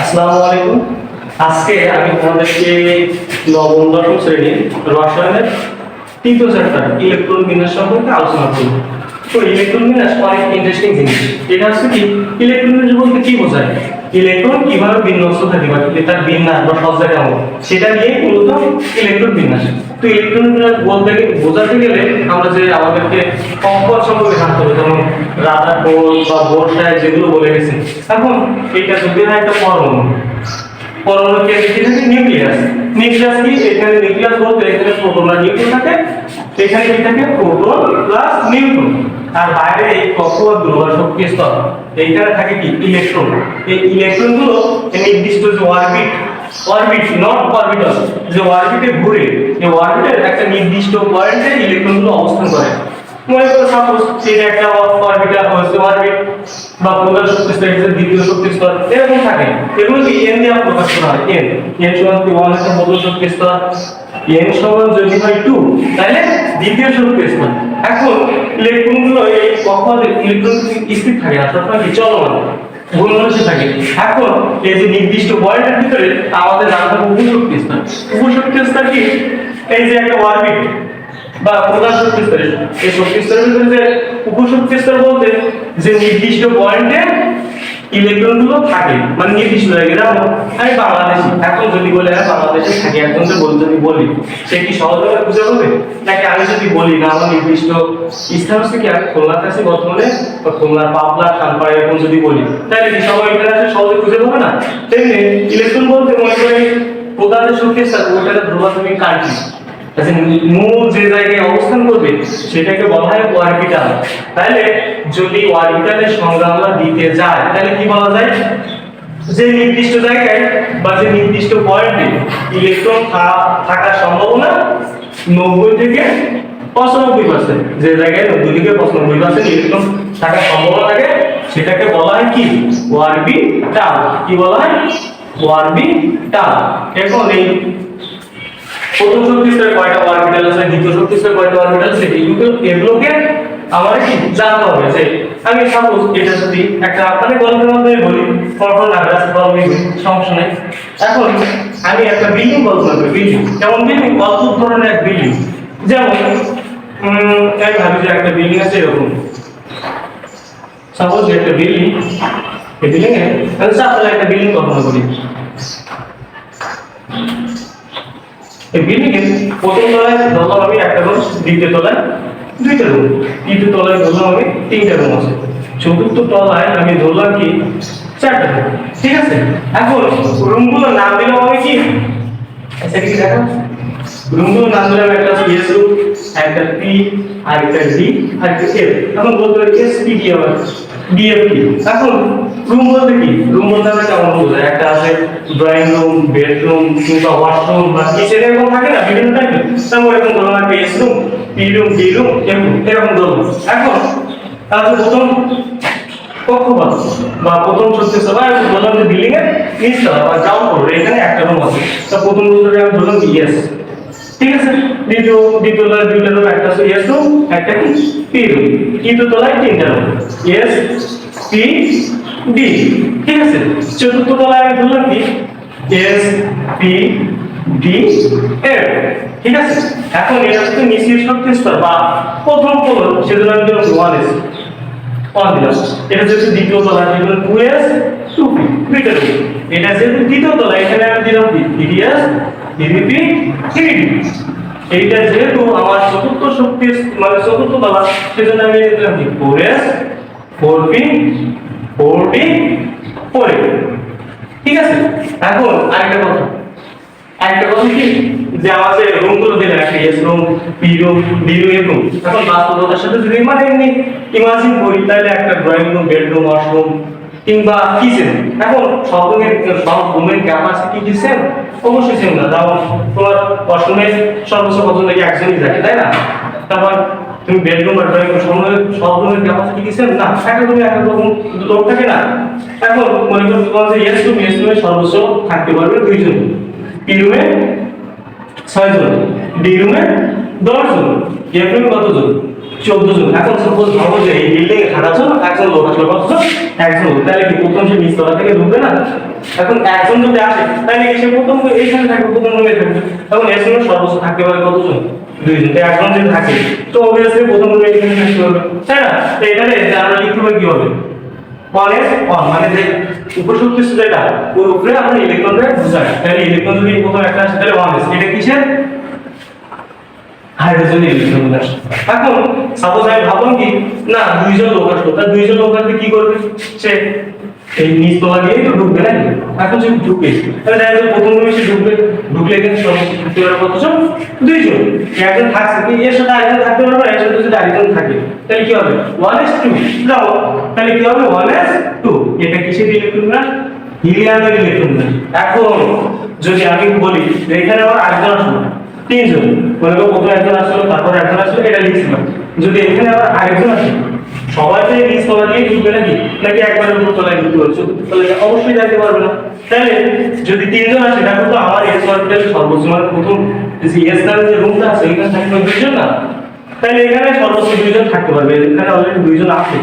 আসসালামু আলাইকুম। আজকে আমি তোমাদেরকে নবম দশম শ্রেণীর রসায়নের তৃতীয় চ্যাপ্টার ইলেকট্রন বিন্যাস সম্পর্কে আলোচনা করব। তো ইলেকট্রন বিন্যাস অনেক ইন্টারেস্টিং জিনিস। এটা হচ্ছে কি ইলেকট্রন বিন্যাস বলতে কি বোঝায়, ইলেকট্রন কিভাবে বিন্যস্ত থাকে বা তার বিন্যাস বা সজ্জা কেমন সেটা নিয়ে মূলত ইলেকট্রন বিন্যাস। তো ইলেকট্রন বিন্যাস বলতে বোঝাতে গেলে আমরা যে আমাদেরকে কক্ষপথ সম্পর্কে জানতে হবে, যেমন রাদার বোর বা বোর সাহেব যেগুলো বলে গেছে। এখন এটা যদি হয় একটা পরমাণু, পরমাণু কেন্দ্রে কি থাকে নিউক্লিয়াস। নিউক্লিয়াস কি, এখানে নিউক্লিয়াস বলতে এখানে প্রোটন আর নিউট্রন থাকে, এখানে কি থাকে প্রোটন প্লাস নিউট্রন। আর বাইরে এই কক্ষপথগুলো বা শক্তি স্তর এইখানে থাকে কি ইলেকট্রন। এই ইলেকট্রন গুলো নির্দিষ্ট যে অরবিট নট অরবিটাল, যে অরবিটে ঘুরে এই অরবিটের একটা নির্দিষ্ট পয়েন্টে ইলেকট্রন গুলো অবস্থান করে। মনে করো সাপোজ এটা একটা অরবিটাল হচ্ছে অরবিট বা প্রধান শক্তি স্তর, দ্বিতীয় শক্তি স্তর এরকম থাকে। এগুলোকে এন দিয়ে প্রকাশ করা হয়। এন সমান কি 1 একটা প্রধান শক্তি স্তর, এন সমান যদি হয় 2 তাহলে দ্বিতীয় শক্তি স্তর। এখন ইলেকট্রনগুলো এই কক্ষপথে ইলেকট্রন স্থির থাকে না, সবসময় কি চলমান ঘূর্ণনশীল থাকে। এখন এই যে নির্দিষ্ট পয়েন্টের ভিতরে আমাদের জানতে হবে উপশক্তি স্তর। উপশক্তি স্তর কি, এই যে একটা অরবিট বা প্রধান শক্তি স্তর, এই শক্তি স্তরের ভিতরে যে উপশক্তি স্তর বলতে যে নির্দিষ্ট পয়েন্টে ইলেকট্রনগুলো থাকে, মানে নির্দিষ্ট জায়গায়। যেমন আমি বাংলাদেশি, এখন যদি বলে বাংলাদেশে থাকি, এখন যদি বলি সে কি সহজভাবে বুঝে পাবে, নাকি আমি যদি বলি না আমার নির্দিষ্ট স্থান হচ্ছে কি আমি খুলনাতে আছি বর্তমানে, বা খুলনার পাবনা খানপাড়া এরকম যদি বলি, তাহলে কি সবাই এখানে আসে সহজে খুঁজে পাবে না? তেমনি ইলেকট্রন বলতে মনে করি প্রধান শক্তি স্তর ওইটাকে ধ্রুবক কান্ট্রি, আচ্ছা মূল যে জায়গায় অবস্থান করবে সেটাকে বলা হয় অরবিটাল। তাহলে যদি অরবিটালের সংজ্ঞা আমরা দিতে যাই তাহলে কি বলা যায়, যে নির্দিষ্ট জায়গায় বা যে নির্দিষ্ট পয়েন্টে ইলেকট্রন থাকার সম্ভাবনা 90 থেকে 95%, যে জায়গায় 90 থেকে 95% ইলেকট্রন থাকার সম্ভাবনা থাকে সেটাকে বলা হয় কি অরবিটাল। কি বলা হয় অরবিটাল। এখন এই প্রথম শক্তি স্তরে কয়টা অরবিটাল আছে, দ্বিতীয় শক্তি স্তরে কয়টা অরবিটাল আছে, এগুলোকে আমাদের কি জানতে হবে। যে আমি সাপোজ এটা যদি একটা মানে গল্পের মাধ্যমে বলি, কল্পনা না করে বলি সমস্যা নেই। এখন আমি একটা বিল্ডিং কল্পনা করি, বিল্ডিং কেমন বিল্ডিং, অদ্ভুত ধরনের এক বিল্ডিং। যেমন আমি ভাবি যে একটা বিল্ডিং আছে এরকম, সাপোজ একটা বিল্ডিং, এই বিল্ডিং এ আমি চারতলা একটা বিল্ডিং কল্পনা করি। এই বিল্ডিং এর প্রথম তলায় ধরলাম আমি একটা রুম, দ্বিতীয় তলায় দুইটা রুম, তৃতীয় তলায় ধরলাম আমি তিনটা রুম আছে, চতুর্থ তলায় আমি ধরলাম কি চারটা রুম। ঠিক আছে, এখন রুমগুলোর নাম দিলাম আমি কি, আচ্ছা কি দেখো রুমগুলোর নাম দিলাম একটা এস রুম, একটা পি, আর একটা ডি, আর একটা এফ। এখন বলতে পারি এস পি ডি আবার ডিএফটি। এখন রুম বলতে কি, রুম বলতে আমরা কেমন বোঝায়, একটা আছে ড্রয়িং রুম, বেডরুম কিংবা ওয়াশরুম বা কিচেন এরকম থাকে না বিভিন্ন টাইপের, তারপর এরকম ধরুন একটা S room, P room, D room, F room এরকম ধরুন। এখন তাহলে প্রথম কক্ষপথ বা প্রথম শক্তি স্তর আমি বললাম যে বিল্ডিং এর নিচতলা বা গ্রাউন্ড ফ্লোর এখানে একটা রুম আছে, তা প্রথম রুমে আমি ধরলাম ইএস। ঠিক আছে, দ্বিতীয় তলায় দুইটা রুম, একটা আছে এস রুম, একটা কি পি রুম, তৃতীয় তলায় তিনটা রুম এস পি ডি। ঠিক আছে, চতুর্থ তলায় আমি ধরলাম কি এস পি ডি এফ। ঠিক আছে, এখন এটা হচ্ছে নিচের শক্তি স্তর বা প্রথম ফ্লোর, সেজন্য আমি দিলাম 1s দিলাম। এটা যেহেতু দ্বিতীয় তলা সেজন্য 2s 2p দুইটা রুম। এটা যেহেতু তৃতীয় তলা এখানে আমি দিলাম কি 3s 3p 3d। এইটা যেহেতু আমার চতুর্থ শক্তি মানে চতুর্থ তলা সেজন্য আমি দিলাম কি 4s 4p 4d 4a। ঠিক আছে, এখন আরেকটা কথা কি, যে আমাদের রুমগুলো দিলেন একটা S room, P room, D room, F room. এখন বাস্তবতার সাথে যদি মানে এমনি ইমাজিন করি তাহলে একটা ড্রয়িং রুম, বেডরুম, ওয়াশরুম কিংবা কিচেন, এখন সব রুমের ক্যাপাসিটি কি সেম? অবশ্যই সেম না। যেমন তোমার ওয়াশরুমে সর্বোচ্চ কতজন নাকি একজনই থাকে, তাই না? তারপর তুমি বেডরুম বা ড্রয়িং রুম সব রুমের ক্যাপাসিটি কি সেম না, একটা রুমে এক রকম লোক থাকে না। এখন মনে করো তোমার যে এস রুমে সর্বোচ্চ থাকতে পারবে 2 জন, পি রুমে 6 জন, ডি রুমে 10 জন, এফ রুমে কত জন 14 জন। এখন সাপোজ ভাবো যে এই বিল্ডিং এ থাকার জন্য একজন লোক আসলে কতজন? একজন লোক। তাহলে কি প্রথম সে নিচতলা থেকে ঢুকবে না? এখন একজন যদি আসে তাহলে কি সে প্রথম এইখানে থাকবে, প্রথম রুমে থাকবে। এখন এর সঙ্গে সর্বোচ্চ থাকতে পারে কতজন? 2 জন। তো একজন যদি থাকে তো অবভিয়াসলি প্রথম রুমে এখানে থাকতে হবে, তাই না? তো এখানে আমরা লিখতে পারি কি হবে? 1s1 মানে যে উপশক্তি যেটা ওর উপরে আমরা ইলেকট্রনটা বুঝাই। তাহলে ইলেকট্রন যদি প্রথম একটা আসে তাহলে 1s, এটা কিসের? হাইড্রোজেন ইলেকট্রন আসে। এখন সাপোজ আমি ভাবলাম কি না 2 জন লোক আসলো, তাহলে 2 জন লোক আসলে কি করবে? সে এই নিচতলা দিয়ে তো ঢুকবে নাকি? এখন যদি ঢুকে তাহলে দেখা যাবে প্রথম রুমে সে ঢুকবে, ঢুকলে এখানে সমস্ত থাকতে পারে কতজন? 2 জন। একজন থাকছে কি এর সাথে আরেকজন থাকতে পারবে, এর সাথে যদি আরেকজন থাকে তাহলে কি হবে? 1s2 দাও, তাহলে কি হবে? 1s2। এটা কিসের ইলেকট্রন না? হিলিয়ামের ইলেকট্রন না। এখন যদি আমি বলি যে এখানে আবার আরেকজন আসলো, 3 জন, মনে করো প্রথমে একজন আসলো, তারপর একজন আসলো, এটা লিখছিলাম। যদি এখানে আবার আরেকজন আসে, সবাই তো নিচ তলা দিয়ে ঢুকবে নাকি? নাকি একবার উপর তলায় ঢুকতে হবে? চতুর্থ তলায় অবশ্যই যাইতে পারবে না। তাহলে যদি 3 জন আসে, দেখো তো আমার এস অরবিটাল সর্বোচ্চ মানে প্রথম যে এস নামে যে রুমটা আছে এখানে থাকবে 2 জন না? তাহলে এখানে সর্বোচ্চ 2 জন থাকতে পারবে। এখানে অলরেডি 2 জন আছে,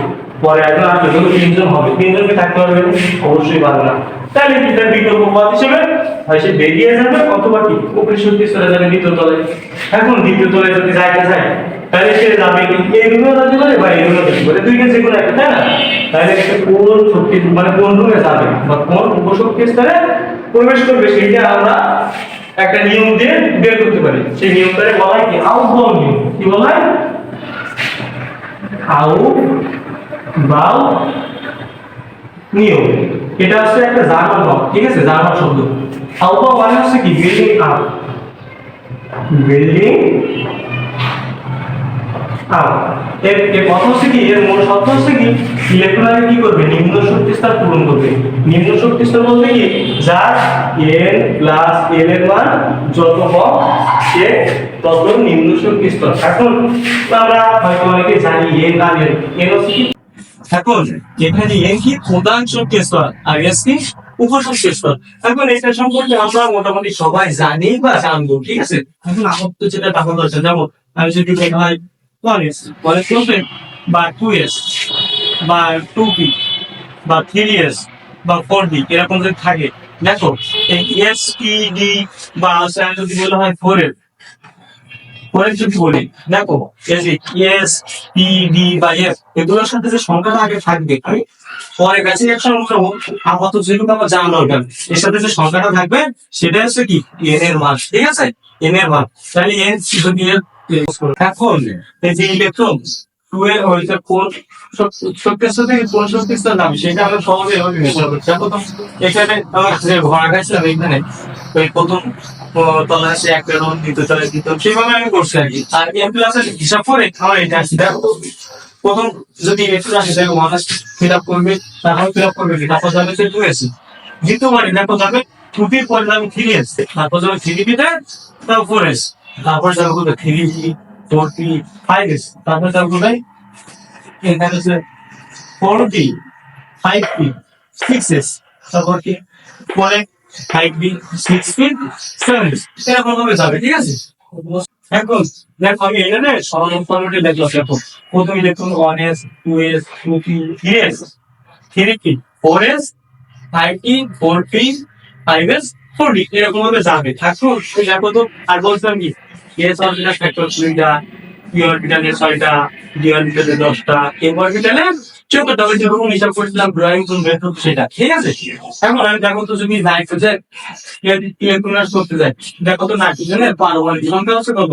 পরে একজন আসবে, তখন 3 জন হবে। 3 জনকে থাকতে পারবে? অবশ্যই পারবে না। তাহলে কি তার বিকল্প পথ হিসেবে হয় সে বেরিয়ে যাবে অথবা কি উপরে শক্তি চলে যাবে দ্বিতীয় তলায়। এখন দ্বিতীয় তলায় যদি যাইতে চায় তাহলে সে যাবে কি এই রুমে যেতে পারে বা এই রুমে যেতে পারে, দুইটা যে কোনো একটা, তাই না? তাহলে একটা কোন শক্তি মানে কোন রুমে যাবে বা কোন উপশক্তি স্তরে প্রবেশ করবে সেটা আমরা একটা নিয়ম দিয়ে বের করতে পারি। সেই নিয়মটাকে বলা হয় কি আউটবাউ নিয়ম। কি বলা হয়? আউটবাউ নিয়ম। এটা হচ্ছে একটা জার্মান শব্দ, ঠিক আছে? জার্মান শব্দ। আউটবাউ মানে হচ্ছে কি বিল্ডিং আপ, বিল্ডিং এর কথা হচ্ছে কি, এর মূল শব্দ হচ্ছে কি ইলেকট্রন আগে কি করবে? নিম্ন শক্তি স্তর পূরণ করবে। নিম্ন শক্তি স্তর বলতে কি যার n প্লাস l এর মান যত কম সে তত নিম্ন শক্তি স্তর। এখন আমরা হয়তো অনেকে জানি n আর n হচ্ছে কি, এখন এখানে n কি প্রধান শক্তি স্তর আর s কি উপশক্তি স্তর। এখন এটা সম্পর্কে আমরা মোটামুটি সবাই জানি বা জানবো, ঠিক আছে? এখন আপাতত যেটা দেখা যাচ্ছে, যেমন আমি যদি দেখা হয় 1s বলে চলবে বা 2s বা 2p বা 3s বা 4d এরকম যদি থাকে, দেখো এই s p d বা যদি বলা হয় 4s, পরের যদি বলি দেখো এই যে এস পি ডি বা এফ এগুলোর সাথে যে সংখ্যাটা আগে থাকবে, আমি পরে বেসিক আপাতত যেটুকু আমার জানা দরকার, এর সাথে যে সংখ্যাটা থাকবে সেটা হচ্ছে কি এন এর মান, ঠিক আছে? এন এর মান। তাহলে এন যদি এখন এই যে ইলেকট্রন 2 এর হইছে কোন শক্তির সাথে কোন শক্তির সাথে নাম সেটা আমরা সহজে এভাবে হিসাব করতে পারবো। তো এখানে আমার যে ঘোড়া গাইছিলাম এখানে ওই প্রথম তলায় আছে এক রুম, দ্বিতীয় তলায় দ্বিতীয়, সেইভাবে আমি করছি আর কি। আর এম প্লাস এর হিসাব করে আমার এটা আসছে। দেখো প্রথম যদি ইলেকট্রন আসে দেখো মানুষ ফিল আপ করবে, তারপর ফিল আপ করবে, তারপর যাবে সে 2s, দ্বিতীয়বারে দেখো যাবে 2p পরে যাবে 3s, তারপর যাবে 3p তে তারপর 4s, তারপর যাবে 3p 4p 5s, তারপর যাবে এখানে আছে 4p 5p 6s, তারপর কি পরে 5p 6p 7s, এরকম ভাবে যাবে, ঠিক আছে? এখন দেখো আমি এখানে সরল ফরম্যাটে লিখলাম। দেখো প্রথম electron 1s 2s 2p 3s 3p 4s 5p 4p 5s 4d এরকম ভাবে যাবে। থাকো দেখো তো। আর বলছিলাম কি s অরবিটাল ফ্যাক্টর 2টা, p অরবিটালের 6টা, d অরবিটালের 10টা, m অরবিটালের 14টা। ওই যেরকম হিসাব করেছিলাম ড্রয়িং রুম মেথড সেটা, ঠিক আছে? এখন আমি দেখো তো যদি নাইট্রোজেন ইলেকট্রন করতে যাই, দেখো তো নাইট্রোজেনের পারমাণবিক সংখ্যা হচ্ছে কত?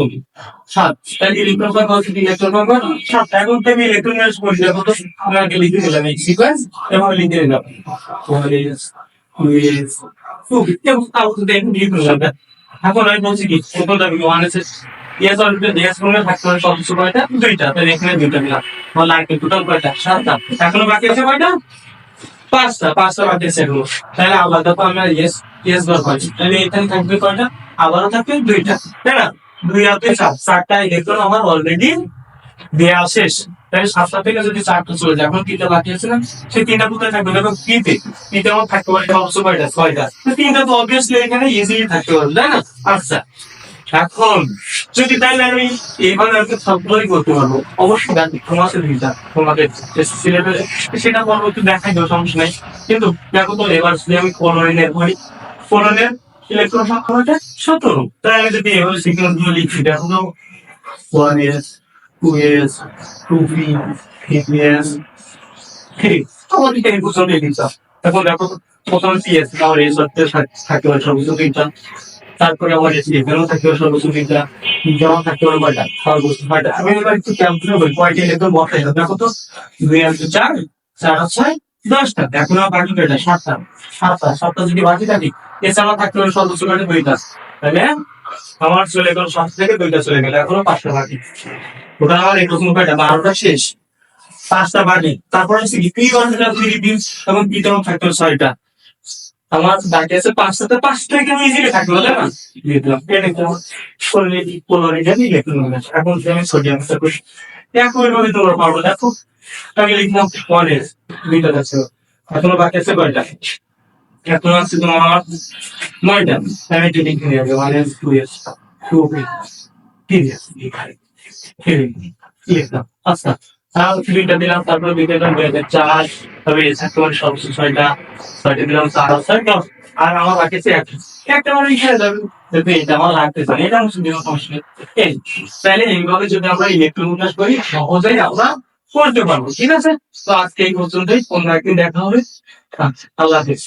7। তাহলে ইলেকট্রন সংখ্যা হচ্ছে ইলেকট্রন সংখ্যা 7। এখন থেকে ইলেকট্রন করি, দেখো তো আমরা আগে লিখে নিলাম এই সিকোয়েন্স এবং লিখে নিলাম 1s 2s 2p এবং তারপর দেখো লিখে নিলাম। এখন আমি বলছি কি প্রথম দাবি 1s এস অরবিটাল এস রুমে থাকতে পারে সর্বোচ্চ কয়টা? 2টা। তাহলে এখানে 2টা দিলাম। আমার লাগবে টোটাল কয়টা? 7টা। এখনো বাকি আছে কয়টা? 5টা বাকি আছে এখনো। তাহলে আবার দেখো আমরা এস বার পাচ্ছি, তাহলে এখানে থাকবে কয়টা? আবারও থাকবে 2টা, তাই না? 2 আর 2 7, 4টা ইলেকট্রন আমার অলরেডি দেয়া শেষ। তাহলে 7টা থেকে যদি 4টা চলে যায়, এখন 3টা বাকি আছে না? সেই 3টা কোথায় থাকবে? দেখো পিতে আমার থাকতে পারে সর্বোচ্চ কয়টা? 6টা। 3টা তো অবভিয়াসলি এখানে ইজিলি থাকতে পারবে, তাই না? আচ্ছা এখন যদি তাহলে আমি এইভাবে আর কি সবগুলোই করতে পারবো। অবশ্যই গান তোমাকে দিতে তোমাকে সিলেক্ট সেটা পরবর্তী দেখাই দেবো, সমস্যা নেই। কিন্তু দেখো তো এবার যদি আমি ফলোরিনের ধরি, ফলোরিনের ইলেকট্রন সংখ্যাটা 17, তাই আমি যদি এভাবে সিকোয়েন্স গুলো লিখি, দেখো তো 1s 2s 2p 3s 3, তোমার দিকে এই পর্যন্ত লিখা। এখন দেখো প্রথমে ps আমার এই সত্যি থাকে সর্বোচ্চ 3টা, তারপরে আমার এসি এখানেও থাকে সর্বোচ্চ 3টা, জমা থাকতে পারে কয়টা, সর্বোচ্চ 6টা। আমি এবার একটু ক্যালকুলেট করি কয়টা ইলেকট্রন বসাই, দেখো তো 2 আর 2 4, 4 আর 6 10টা, এখন আমার বাকি কয়টা, 7টা। 7টা যদি বাকি থাকে এছাড়া থাকতে পারে সর্বোচ্চ কয়টা, 2টা। তাহলে আমার চলে গেল 7 থেকে 2টা চলে গেল, এখনো 5টা বাকি। ওটা আমার এরকম কয়টা, 12টা শেষ, 5টা বাকি। তারপরে হচ্ছে কি পি অরবিটাল 3 বিমস এবং পি তরঙ্গ থাকতে হবে 6টা। আমার বাকি আছে 5টাতে, 5টা এখানে ইজিলি থাকবে তাই না, লিখলাম এটা একটা পোলারিটি ইলেকট্রন বিন্যাস। এখন যদি আমি সোডিয়াম করি একই ভাবে তোমরা পারবো। দেখো আগে লিখলাম 1s 2টা আছে, এখনো বাকি আছে কয়টা, এখন আছে তোমার 9টা। আমি এটা লিখে নিয়ে 1s 2s 2p 3s লিখলাম। আচ্ছা তাহলে 3টা দিলাম, তারপরে 2টা দিলাম 2004, তবে সেপ্টেম্বর সর্বোচ্চ 6টা, 6টা দিলাম 4 আর 6 10, আর আমার বাকি আছে একটা মানে এখানে যাবে, যদি এটা আমার লাগতেছে এটা আমি শুধু সমস্যা নেই। এই তাহলে এইভাবে যদি আমরা ইলেকট্রন বিন্যাস করি সহজেই আমরা করতে পারবো। ঠিক আছে, তো আজকে এই পর্যন্তই, অন্য একদিন দেখা হবে। আচ্ছা, আল্লাহ হাফেজ।